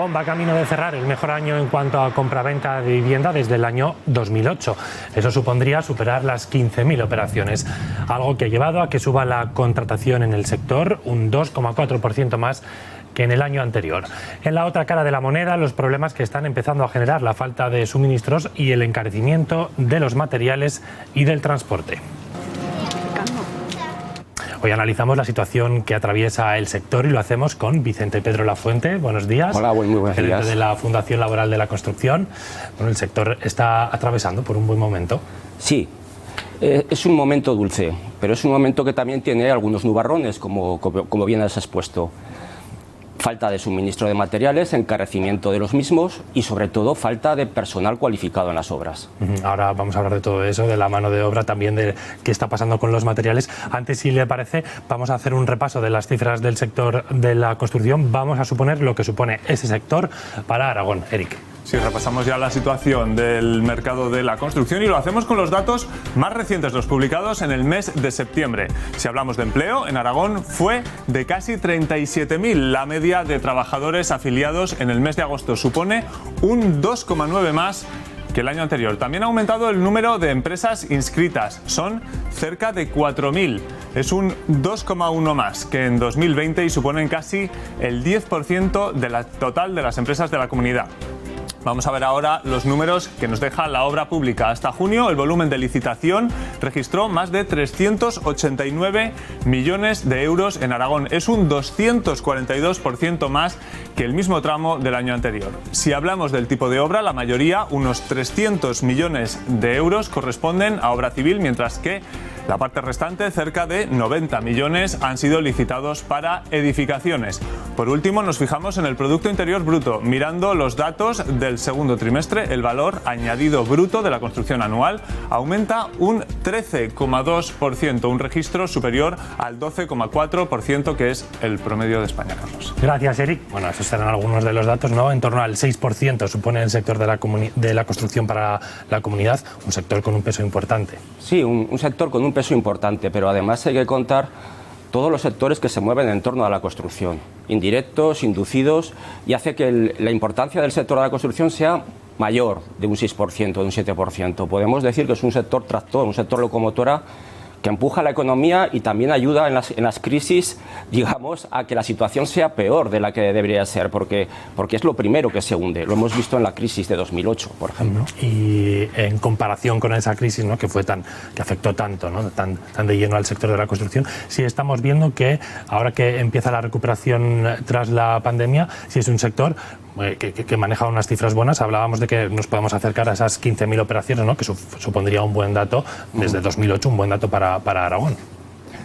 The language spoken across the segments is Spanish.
Aragón va camino de cerrar el mejor año en cuanto a compraventa de vivienda desde el año 2008. Eso supondría superar las 15.000 operaciones, algo que ha llevado a que suba la contratación en el sector un 2,4% más que en el año anterior. En la otra cara de la moneda, los problemas que están empezando a generar la falta de suministros y el encarecimiento de los materiales y del transporte. Hoy analizamos la situación que atraviesa el sector y lo hacemos con Vicente Pedro Lafuente. Buenos días. Hola, muy buenos días. Gerente de la Fundación Laboral de la Construcción. Bueno, el sector está atravesando por un buen momento. Sí, es un momento dulce, pero es un momento que también tiene algunos nubarrones, como bien has expuesto. Falta de suministro de materiales, encarecimiento de los mismos y, sobre todo, falta de personal cualificado en las obras. Ahora vamos a hablar de todo eso, de la mano de obra, también de qué está pasando con los materiales. Antes, si le parece, vamos a hacer un repaso de las cifras del sector de la construcción. Vamos a suponer lo que supone ese sector para Aragón. Eric. Sí, repasamos ya la situación del mercado de la construcción y lo hacemos con los datos más recientes, los publicados en el mes de septiembre. Si hablamos de empleo, en Aragón fue de casi 37.000 la media de trabajadores afiliados en el mes de agosto. Supone un 2,9 más que el año anterior. También ha aumentado el número de empresas inscritas. Son cerca de 4.000. Es un 2,1 más que en 2020 y suponen casi el 10% de la total de las empresas de la comunidad. Vamos a ver ahora los números que nos deja la obra pública. Hasta junio, el volumen de licitación registró más de 389 millones de euros en Aragón. Es un 242% más que el mismo tramo del año anterior. Si hablamos del tipo de obra, la mayoría, unos 300 millones de euros, corresponden a obra civil, mientras que la parte restante, cerca de 90 millones, han sido licitados para edificaciones. Por último, nos fijamos en el Producto Interior Bruto. Mirando los datos del segundo trimestre, el valor añadido bruto de la construcción anual aumenta un 13,2%, un registro superior al 12,4% que es el promedio de España, Carlos. Gracias, Eric. Bueno, esos serán algunos de los datos, ¿no? En torno al 6% supone el sector de la construcción para la comunidad, un sector con un peso importante. Sí, un sector con un peso importante, pero además hay que contar todos los sectores que se mueven en torno a la construcción, indirectos, inducidos, y hace que la importancia del sector de la construcción sea mayor, de un 6%, de un 7%. Podemos decir que es un sector tractor, un sector locomotora que empuja la economía y también ayuda en las crisis, digamos, a que la situación sea peor de la que debería ser, porque es lo primero que se hunde. Lo hemos visto en la crisis de 2008, por ejemplo. Y en comparación con esa crisis, ¿no?, que afectó tanto, ¿no?, tan de lleno al sector de la construcción, sí estamos viendo que ahora que empieza la recuperación tras la pandemia, sí es un sector que maneja unas cifras buenas. Hablábamos de que nos podemos acercar a esas 15.000 operaciones, ¿no?, que supondría un buen dato desde 2008, un buen dato para Aragón.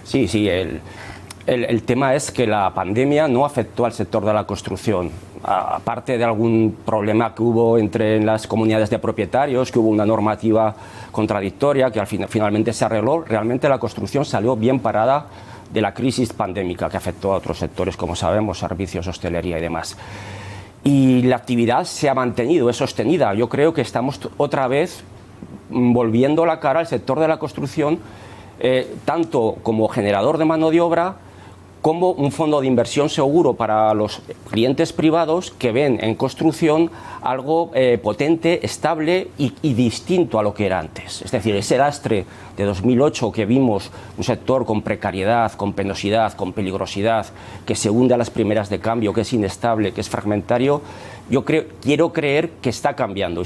Sí, el tema es que la pandemia no afectó al sector de la construcción. Aparte de algún problema que hubo entre las comunidades de propietarios, que hubo una normativa contradictoria que finalmente se arregló, realmente la construcción salió bien parada de la crisis pandémica que afectó a otros sectores, como sabemos, servicios, hostelería y demás. Y la actividad se ha mantenido, es sostenida. Yo creo que estamos otra vez volviendo la cara al sector de la construcción, tanto como generador de mano de obra, como un fondo de inversión seguro para los clientes privados que ven en construcción algo potente, estable y distinto a lo que era antes. Es decir, ese lastre de 2008 que vimos, un sector con precariedad, con penosidad, con peligrosidad, que se hunde a las primeras de cambio, que es inestable, que es fragmentario, quiero creer que está cambiando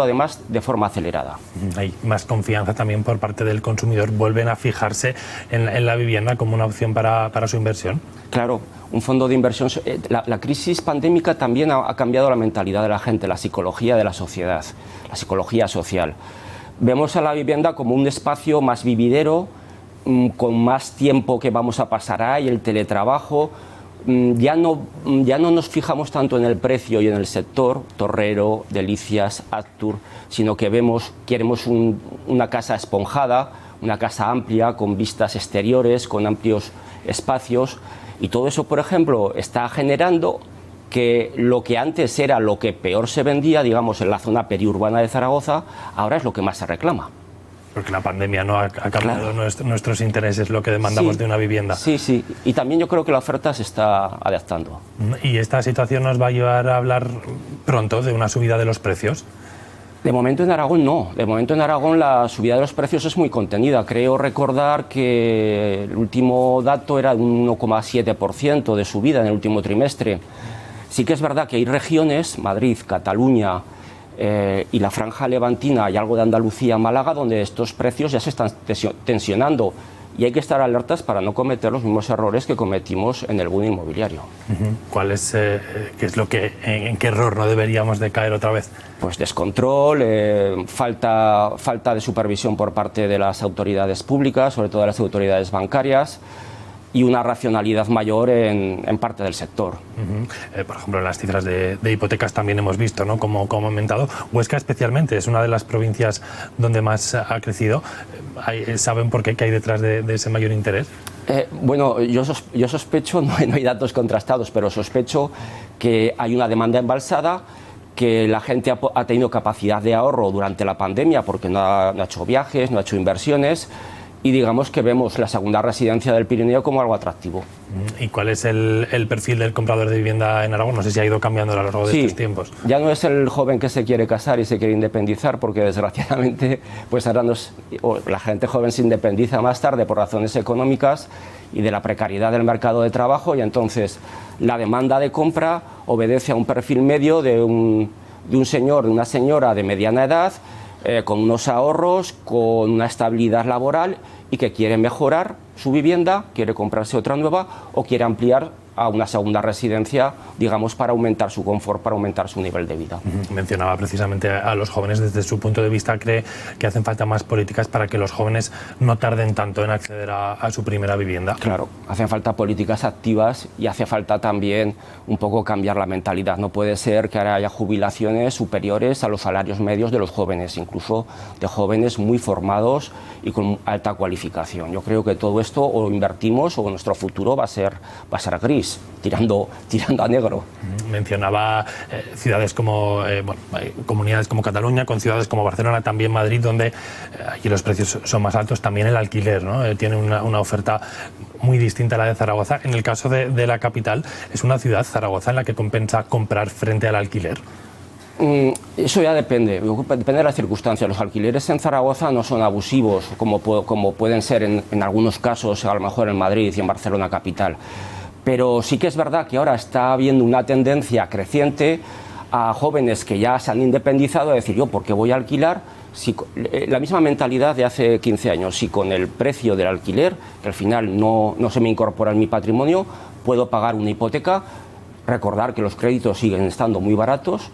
además de forma acelerada. Hay más confianza también por parte del consumidor, vuelven a fijarse en la vivienda como una opción para su inversión. Claro, un fondo de inversión. La crisis pandémica también ha cambiado la mentalidad de la gente, la psicología de la sociedad, la psicología social. Vemos a la vivienda como un espacio más vividero, con más tiempo que vamos a pasar ahí, el teletrabajo. Ya no nos fijamos tanto en el precio y en el sector, Torrero, Delicias, Actur, sino que queremos una casa esponjada, una casa amplia, con vistas exteriores, con amplios espacios, y todo eso, por ejemplo, está generando que lo que antes era lo que peor se vendía, digamos, en la zona periurbana de Zaragoza, ahora es lo que más se reclama. Porque la pandemia no ha cambiado nuestros intereses, lo que demandamos de una vivienda. Sí, sí. Y también yo creo que la oferta se está adaptando. ¿Y esta situación nos va a llevar a hablar pronto de una subida de los precios? De momento en Aragón no. De momento en Aragón la subida de los precios es muy contenida. Creo recordar que el último dato era de un 1,7% de subida en el último trimestre. Sí que es verdad que hay regiones, Madrid, Cataluña, y la franja levantina y algo de Andalucía, Málaga, donde estos precios ya se están tensionando y hay que estar alertas para no cometer los mismos errores que cometimos en el boom inmobiliario. ¿Cuál es, qué es lo que, en qué error no deberíamos de caer otra vez? Pues descontrol, falta de supervisión por parte de las autoridades públicas, sobre todo de las autoridades bancarias, y una racionalidad mayor en parte del sector. Por ejemplo, en las cifras de hipotecas también hemos visto, ¿no?, cómo ha aumentado. Huesca especialmente es una de las provincias donde más ha crecido. ¿Saben por qué? ¿Qué hay detrás de ese mayor interés? Bueno, yo sospecho, no hay datos contrastados, pero sospecho que hay una demanda embalsada, que la gente ha tenido capacidad de ahorro durante la pandemia porque no ha hecho viajes, no ha hecho inversiones, y digamos que vemos la segunda residencia del Pirineo como algo atractivo. ¿Y cuál es el perfil del comprador de vivienda en Aragón? No sé si ha ido cambiando a lo largo de estos tiempos. Ya no es el joven que se quiere casar y se quiere independizar, porque desgraciadamente pues ahora la gente joven se independiza más tarde por razones económicas y de la precariedad del mercado de trabajo, y entonces la demanda de compra obedece a un perfil medio de un señor, de una señora de mediana edad, con unos ahorros, con una estabilidad laboral y que quiere mejorar su vivienda, quiere comprarse otra nueva o quiere ampliar a una segunda residencia, digamos, para aumentar su confort, para aumentar su nivel de vida. Mencionaba precisamente a los jóvenes. Desde su punto de vista, ¿cree que hacen falta más políticas para que los jóvenes no tarden tanto en acceder a su primera vivienda? Claro, hacen falta políticas activas y hace falta también un poco cambiar la mentalidad. No puede ser que ahora haya jubilaciones superiores a los salarios medios de los jóvenes, incluso de jóvenes muy formados y con alta cualificación. Yo creo que todo esto o invertimos o nuestro futuro va a ser gris, tirando a negro. Mencionaba ciudades como comunidades como Cataluña, con ciudades como Barcelona, también Madrid, donde aquí los precios son más altos. También el alquiler, ¿no? Tiene una oferta muy distinta a la de Zaragoza. En el caso de la capital, es una ciudad, Zaragoza, en la que compensa comprar frente al alquiler. Eso ya depende de las circunstancias. Los alquileres en Zaragoza no son abusivos como pueden ser en algunos casos, a lo mejor en Madrid y en Barcelona capital. Pero sí que es verdad que ahora está habiendo una tendencia creciente a jóvenes que ya se han independizado a decir, yo, ¿por qué voy a alquilar? La misma mentalidad de hace 15 años, si con el precio del alquiler, que al final no se me incorpora en mi patrimonio, puedo pagar una hipoteca, recordar que los créditos siguen estando muy baratos,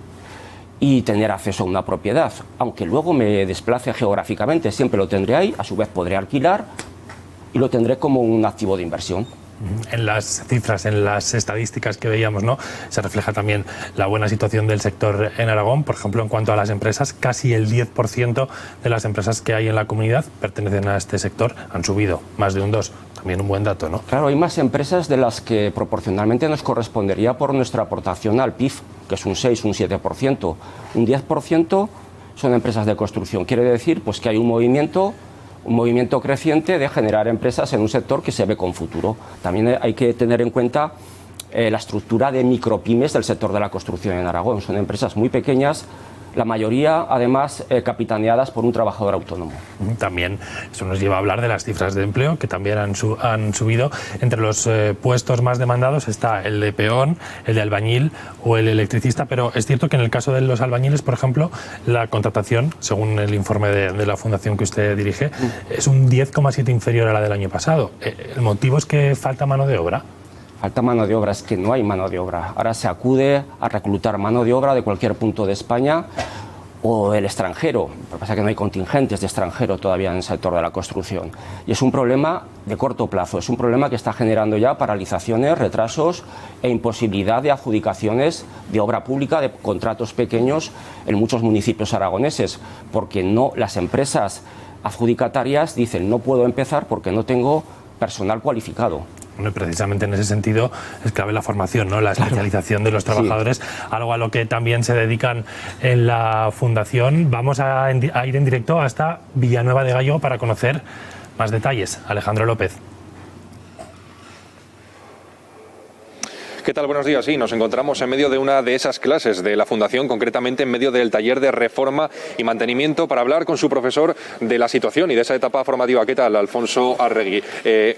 y tener acceso a una propiedad. Aunque luego me desplace geográficamente, siempre lo tendré ahí, a su vez podré alquilar y lo tendré como un activo de inversión. En las cifras, en las estadísticas que veíamos, ¿no?, se refleja también la buena situación del sector en Aragón. Por ejemplo, en cuanto a las empresas, casi el 10% de las empresas que hay en la comunidad pertenecen a este sector. Han subido más de un 2%. También un buen dato, ¿no? Claro, hay más empresas de las que proporcionalmente nos correspondería por nuestra aportación al PIB, que es un 6, un 7%. Un 10% son empresas de construcción. Quiere decir pues que hay un movimiento creciente de generar empresas en un sector que se ve con futuro. También hay que tener en cuenta la estructura de micropymes del sector de la construcción en Aragón. Son empresas muy pequeñas, la mayoría además capitaneadas por un trabajador autónomo. También eso nos lleva a hablar de las cifras de empleo, que también han subido. Entre los puestos más demandados está el de peón, el de albañil o el electricista, pero es cierto que en el caso de los albañiles, por ejemplo, la contratación, según el informe de la fundación que usted dirige, es un 10,7% inferior a la del año pasado. ¿El motivo es que falta mano de obra? Falta mano de obra, es que no hay mano de obra. Ahora se acude a reclutar mano de obra de cualquier punto de España o del extranjero. Lo que pasa es que no hay contingentes de extranjero todavía en el sector de la construcción. Y es un problema de corto plazo, es un problema que está generando ya paralizaciones, retrasos e imposibilidad de adjudicaciones de obra pública, de contratos pequeños en muchos municipios aragoneses, porque las empresas adjudicatarias dicen no puedo empezar porque no tengo personal cualificado. Bueno, y precisamente en ese sentido es clave la formación, ¿no? La especialización de los trabajadores, sí. Algo a lo que también se dedican en la Fundación. Vamos a ir en directo hasta Villanueva de Gallo para conocer más detalles. Alejandro López. ¿Qué tal? Buenos días. Sí, nos encontramos en medio de una de esas clases de la Fundación, concretamente en medio del taller de reforma y mantenimiento, para hablar con su profesor de la situación y de esa etapa formativa. ¿Qué tal, Alfonso Arregui?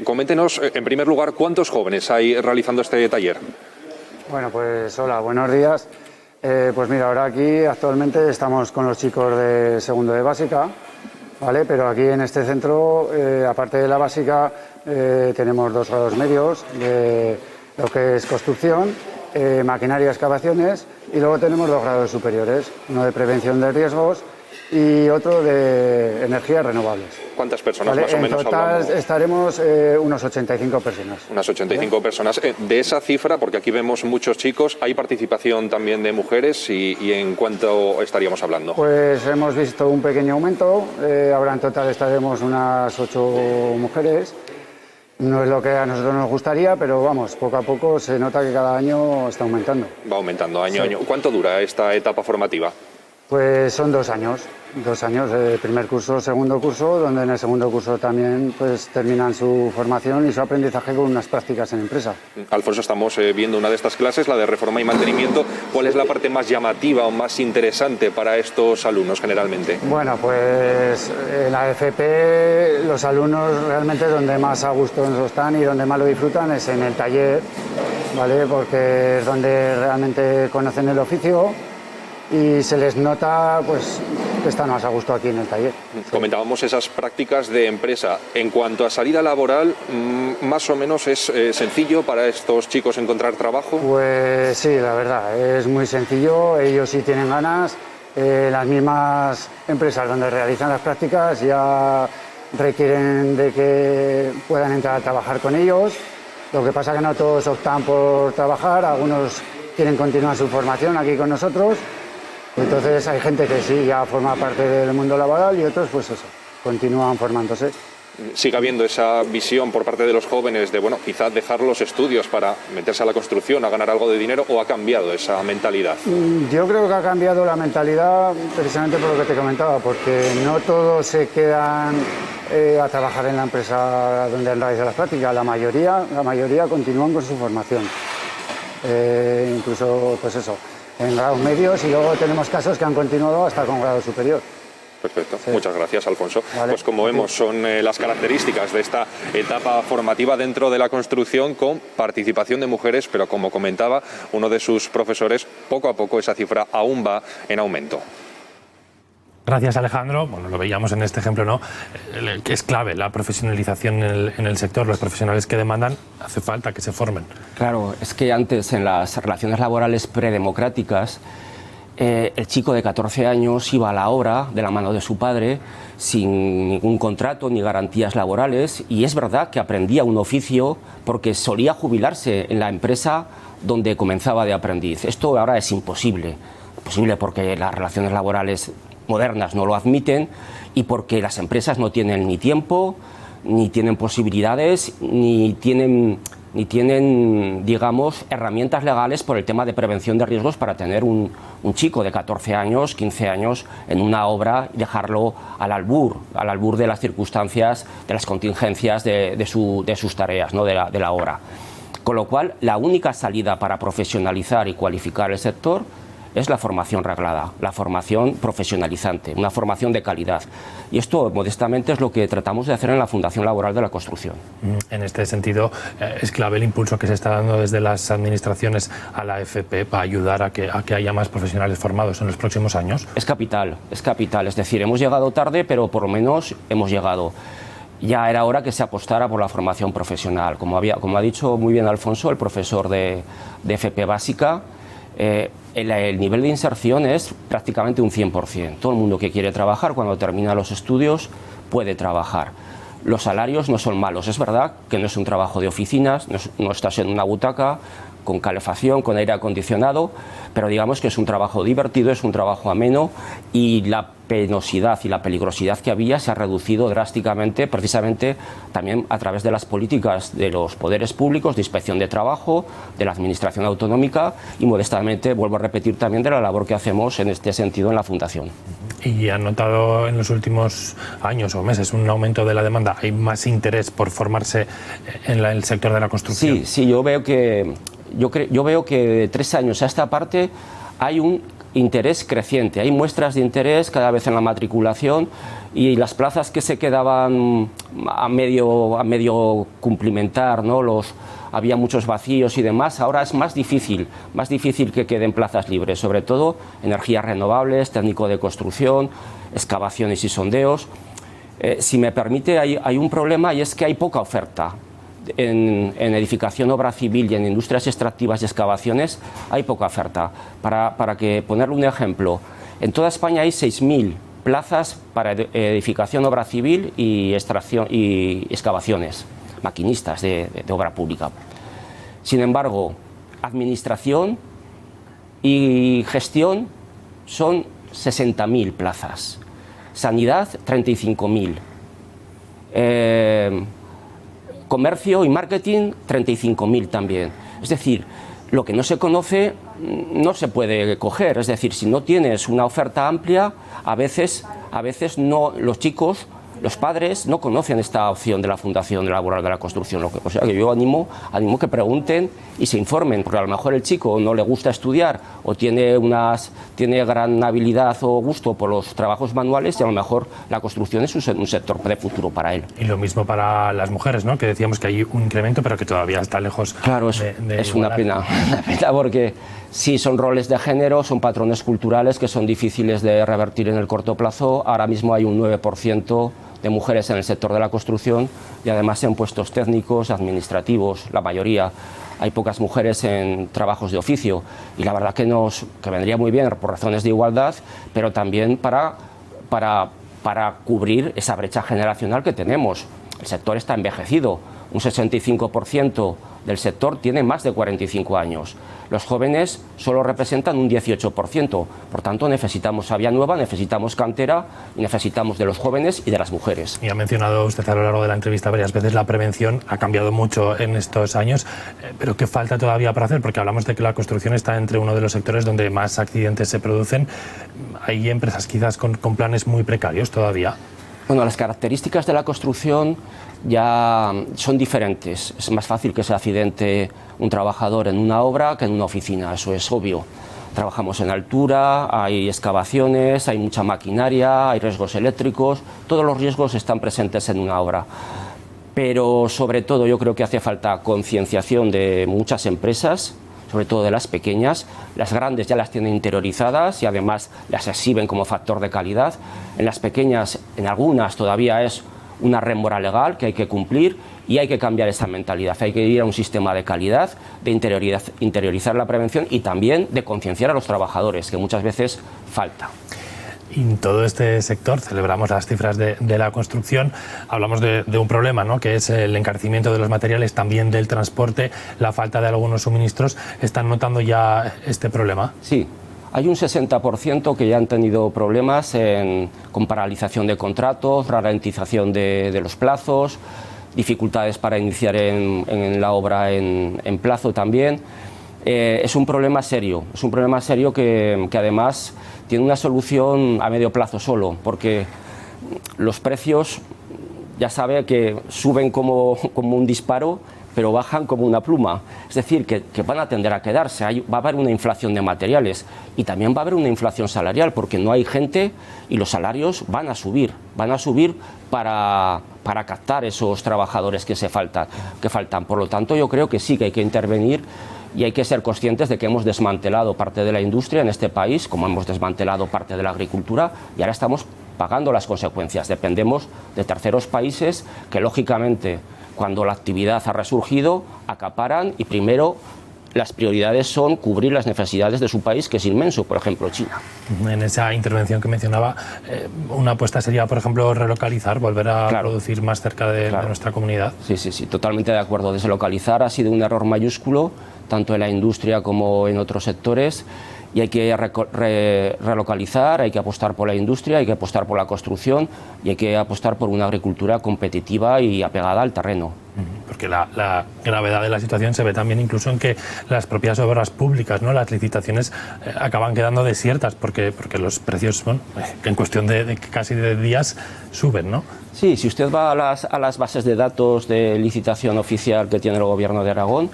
Coméntenos, en primer lugar, ¿cuántos jóvenes hay realizando este taller? Bueno, pues hola, buenos días. Pues mira, ahora aquí actualmente estamos con los chicos de segundo de básica, ¿vale? Pero aquí en este centro, aparte de la básica, tenemos 2 grados medios de lo que es construcción, maquinaria, excavaciones, y luego tenemos 2 grados superiores, uno de prevención de riesgos y otro de energías renovables. ¿Cuántas personas más o menos en total hablamos? Estaremos unos 85 personas. Unas 85 personas. De esa cifra, porque aquí vemos muchos chicos, ¿hay participación también de mujeres y en cuánto estaríamos hablando? Pues hemos visto un pequeño aumento, ahora en total estaremos unas 8 mujeres. No es lo que a nosotros nos gustaría, pero vamos, poco a poco se nota que cada año está aumentando. Va aumentando año a año. ¿Cuánto dura esta etapa formativa? Pues son 2 años. 2 años, primer curso, segundo curso, donde en el segundo curso también pues terminan su formación y su aprendizaje con unas prácticas en empresa. Alfonso, estamos viendo una de estas clases, la de reforma y mantenimiento. ¿Cuál es la parte más llamativa o más interesante para estos alumnos generalmente? Bueno, pues en la FP los alumnos realmente donde más a gusto están y donde más lo disfrutan es en el taller, ¿vale? Porque es donde realmente conocen el oficio y se les nota pues que están más a gusto aquí en el taller. Comentábamos esas prácticas de empresa. En cuanto a salida laboral, ¿más o menos es sencillo para estos chicos encontrar trabajo? Pues sí, la verdad, es muy sencillo. Ellos sí tienen ganas. Las mismas empresas donde realizan las prácticas ya requieren de que puedan entrar a trabajar con ellos. Lo que pasa es que no todos optan por trabajar, algunos quieren continuar su formación aquí con nosotros. Entonces hay gente que sí ya forma parte del mundo laboral y otros pues eso, continúan formándose. ¿Sigue habiendo esa visión por parte de los jóvenes de, bueno, quizás dejar los estudios para meterse a la construcción, a ganar algo de dinero, o ha cambiado esa mentalidad? Yo creo que ha cambiado la mentalidad precisamente por lo que te comentaba, porque no todos se quedan a trabajar en la empresa donde han realizado las prácticas, la mayoría continúan con su formación. Incluso pues eso, en grados medios, y luego tenemos casos que han continuado hasta con grado superior. Perfecto, sí. Muchas gracias, Alfonso. Vale. Pues como vemos, son las características de esta etapa formativa dentro de la construcción, con participación de mujeres, pero como comentaba uno de sus profesores, poco a poco esa cifra aún va en aumento. Gracias, Alejandro. Bueno, lo veíamos en este ejemplo, ¿no? Que es clave la profesionalización en el sector. Los profesionales que demandan, hace falta que se formen. Claro, es que antes, en las relaciones laborales predemocráticas, el chico de 14 años iba a la obra de la mano de su padre sin ningún contrato ni garantías laborales, y es verdad que aprendía un oficio porque solía jubilarse en la empresa donde comenzaba de aprendiz. Esto ahora es imposible porque las relaciones laborales modernas no lo admiten y porque las empresas no tienen ni tiempo, ni tienen posibilidades, ni tienen, digamos, herramientas legales por el tema de prevención de riesgos para tener un chico de 14 años, 15 años en una obra y dejarlo al albur de las circunstancias, de las contingencias de sus tareas, ¿no? de la obra. Con lo cual, la única salida para profesionalizar y cualificar el sector es la formación reglada, la formación profesionalizante, una formación de calidad. Y esto, modestamente, es lo que tratamos de hacer en la Fundación Laboral de la Construcción. En este sentido, es clave el impulso que se está dando desde las administraciones a la FP para ayudar a que haya más profesionales formados en los próximos años. Es capital, es capital. Es decir, hemos llegado tarde, pero por lo menos hemos llegado. Ya era hora que se apostara por la formación profesional. Como ha dicho muy bien Alfonso, el profesor de FP básica, el nivel de inserción es prácticamente un 100%. Todo el mundo que quiere trabajar, cuando termina los estudios, puede trabajar. Los salarios no son malos. Es verdad que no es un trabajo de oficinas, no estás en una butaca con calefacción, con aire acondicionado, pero digamos que es un trabajo divertido, es un trabajo ameno, y la penosidad y la peligrosidad que había se ha reducido drásticamente, precisamente también a través de las políticas de los poderes públicos, de inspección de trabajo, de la administración autonómica y, modestamente, vuelvo a repetir, también de la labor que hacemos en este sentido en la Fundación. ¿Y han notado en los últimos años o meses un aumento de la demanda? ¿Hay más interés por formarse en el sector de la construcción? Sí, yo veo que de 3 años a esta parte hay un interés creciente, hay muestras de interés cada vez en la matriculación, y las plazas que se quedaban a medio cumplimentar, ¿no? Había muchos vacíos y demás, ahora es más difícil que queden plazas libres, sobre todo energías renovables, técnico de construcción, excavaciones y sondeos. Si me permite, hay un problema, y es que hay poca oferta. En edificación, obra civil y en industrias extractivas y excavaciones hay poca oferta. Para ponerle un ejemplo, en toda España hay 6.000 plazas para edificación, obra civil y extracción y excavaciones, maquinistas de obra pública. Sin embargo, administración y gestión son 60.000 plazas, sanidad 35.000. Comercio y marketing, 35.000 también. Es decir, lo que no se conoce no se puede coger. Es decir, si no tienes una oferta amplia, a veces no, los chicos, los padres no conocen esta opción de la Fundación Laboral de la Construcción. O sea que yo animo que pregunten y se informen, porque a lo mejor el chico no le gusta estudiar o tiene gran habilidad o gusto por los trabajos manuales, y a lo mejor la construcción es un sector de futuro para él. Y lo mismo para las mujeres, ¿no? Que decíamos que hay un incremento, pero que todavía está lejos. Claro, es una pena, porque sí, son roles de género, son patrones culturales que son difíciles de revertir en el corto plazo. Ahora mismo hay un 9% de mujeres en el sector de la construcción, y además en puestos técnicos, administrativos, la mayoría. Hay pocas mujeres en trabajos de oficio, y la verdad que vendría muy bien por razones de igualdad, pero también para cubrir esa brecha generacional que tenemos. El sector está envejecido, un 65% del sector tiene más de 45 años. Los jóvenes solo representan un 18%, por tanto necesitamos savia nueva, necesitamos cantera y necesitamos de los jóvenes y de las mujeres. Y ha mencionado usted a lo largo de la entrevista varias veces la prevención. Ha cambiado mucho en estos años, pero ¿qué falta todavía para hacer? Porque hablamos de que la construcción está entre uno de los sectores donde más accidentes se producen. Hay empresas quizás con planes muy precarios todavía. Bueno, las características de la construcción ya son diferentes. Es más fácil que se accidente un trabajador en una obra que en una oficina, eso es obvio. Trabajamos en altura, hay excavaciones, hay mucha maquinaria, hay riesgos eléctricos, todos los riesgos están presentes en una obra. Pero sobre todo yo creo que hace falta concienciación de muchas empresas, sobre todo de las pequeñas. Las grandes ya las tienen interiorizadas y además las exhiben como factor de calidad. En las pequeñas, en algunas todavía es una rémora legal que hay que cumplir, y hay que cambiar esa mentalidad. Hay que ir a un sistema de calidad, de interiorizar la prevención y también de concienciar a los trabajadores, que muchas veces falta. Y en todo este sector, celebramos las cifras de la construcción, hablamos de un problema, ¿no? Que es el encarecimiento de los materiales, también del transporte, la falta de algunos suministros. ¿Están notando ya este problema? Sí, hay un 60% que ya han tenido problemas con paralización de contratos, ralentización de los plazos, dificultades para iniciar en la obra en plazo también. Es un problema serio, que además tiene una solución a medio plazo solo, porque los precios ya sabe que suben como un disparo, pero bajan como una pluma. Es decir, que van a tender a quedarse. Va a haber una inflación de materiales y también va a haber una inflación salarial, porque no hay gente y los salarios van a subir para captar esos trabajadores que faltan. Por lo tanto, yo creo que sí que hay que intervenir y hay que ser conscientes de que hemos desmantelado parte de la industria en este país, como hemos desmantelado parte de la agricultura, y ahora estamos pagando las consecuencias. Dependemos de terceros países que, lógicamente, cuando la actividad ha resurgido, acaparan y primero las prioridades son cubrir las necesidades de su país, que es inmenso, por ejemplo, China. En esa intervención que mencionaba, una apuesta sería, por ejemplo, relocalizar, volver a producir más cerca de nuestra comunidad. Sí, totalmente de acuerdo. Deslocalizar ha sido un error mayúsculo, tanto en la industria como en otros sectores, y hay que relocalizar, hay que apostar por la industria, hay que apostar por la construcción y hay que apostar por una agricultura competitiva y apegada al terreno. Porque la gravedad de la situación se ve también incluso en que las propias obras públicas, ¿no? Las licitaciones acaban quedando desiertas porque los precios, bueno, en cuestión de casi de días suben, ¿no? Sí, si usted va a las bases de datos de licitación oficial que tiene el Gobierno de Aragón,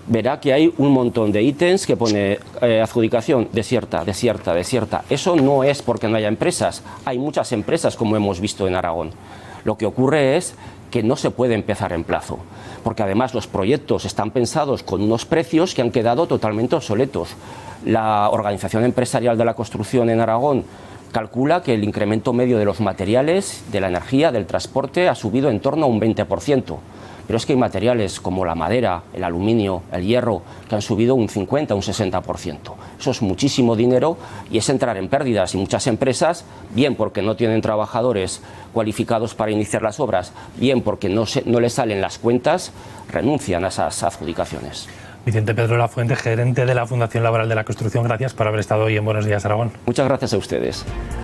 verá que hay un montón de ítems que pone adjudicación desierta. Eso no es porque no haya empresas, hay muchas empresas como hemos visto en Aragón. Lo que ocurre es que no se puede empezar en plazo, porque además los proyectos están pensados con unos precios que han quedado totalmente obsoletos. La Organización Empresarial de la Construcción en Aragón calcula que el incremento medio de los materiales, de la energía, del transporte ha subido en torno a un 20%. Pero es que hay materiales como la madera, el aluminio, el hierro, que han subido un 50, un 60%. Eso es muchísimo dinero y es entrar en pérdidas. Y muchas empresas, bien porque no tienen trabajadores cualificados para iniciar las obras, bien porque no les salen las cuentas, renuncian a esas adjudicaciones. Vicente Pedro Lafuente, gerente de la Fundación Laboral de la Construcción, gracias por haber estado hoy en Buenos Días, Aragón. Muchas gracias a ustedes.